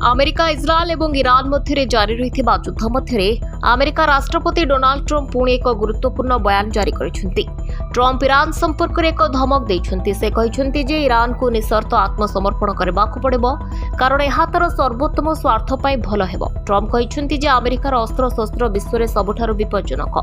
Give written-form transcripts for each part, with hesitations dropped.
America इस्राएल और Iran मध्य जारी रही युद्ध मध्य अमेरिका राष्ट्रपति डोनाल्ड ट्रम्प पुणी एक गुरुत्वपूर्ण बयान जारी करिसेंति। ट्रम्प ईरान संपर्क में एक धमक देइछंति। से कहिसेंति जे ईरान को निशर्त आत्मसमर्पण करबाकू पड़िबो कारण यह तार सर्वोत्तम स्वार्थ पई भल हेबो। ट्रम्प कहिसेंति जे अमेरिकार अस्त्र शस्त्र विश्व में सबुठारु विपज्जनक।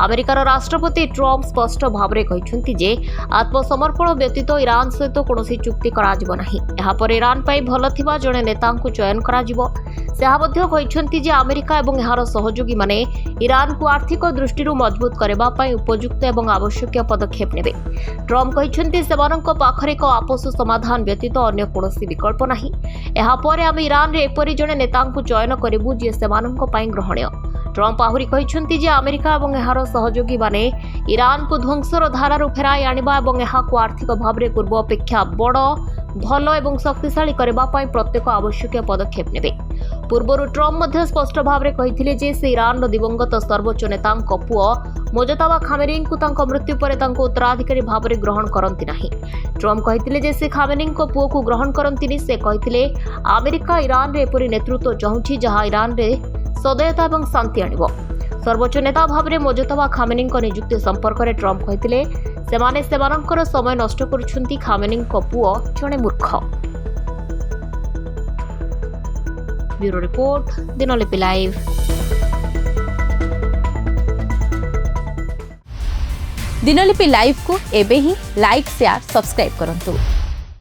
अमेरिकार राष्ट्रपति ट्रम्प स्पष्ट भाव में कहिसेंति जे आत्मसमर्पण व्यतीत ईरान सहित कोनोसी चुक्ति कराजिबो नाही। एहा पर ईरान पई भल थिबा जणे नेतांकु चयन कराजिबो। से कहिसेंति जे अमेरिका एवं एहार सहयोगी माने ईरान को आर्थिक दृष्टि मजबूत करबा पई उपयुक्त एवं आवश्यक पदक्षेप नेबे। ट्रम्प कहिसेंति सेमानंक पाखरे एक आपस समाधान व्यतीत अन्य कोनोसी विकल्प नाही। एहा परे आमे ईरान रे एपरि जणे नेतांकु चयन करिबु जे सेमानंक पई ग्रहणीय। ट्रम्प आहुरी कहिसेंति जे अमेरिका एवं एहार सहयोगी माने ईरान को ध्वंसर धारारु फेराई आनिबा एवं एहाकु आर्थिक भाव रे पूर्व अपेक्षा बड़ भल एवं शक्तिशाली करबा पई प्रत्येक आवश्यक पदक्षेप नेबे। पूर्वरु ट्रम्प मध्य स्पष्ट भाव में कहिथिले जे से ईरान दिवंगत सर्वोच्च नेतांक पुओ मोजताबा खामेनेईंकु तांको मृत्यु परे तांको उत्तराधिकारी भाव में ग्रहण करंती नाही। ट्रम्प कहिथिले जे से खामेनेईंको पुओ को ग्रहण करंतिनी। से कहिथिले अमेरिका ईरान रे एपरि नेतृत्व चाहुछि जहां ईरान रे सदयता एवं शांति आनिबो। सर्वोच्च नेता भाव में मोजताबा खामेनेईंको नियुक्ति संपर्क में ट्रम्प कहिथिले सेमाने सेमानंकर समय नष्ट करुछंती। खामेनेईंको पुओ जणे मूर्ख। Bureau report Dinalipi live. Dinalipi live को एबे ही लाइक शेयर सब्सक्राइब करंतु।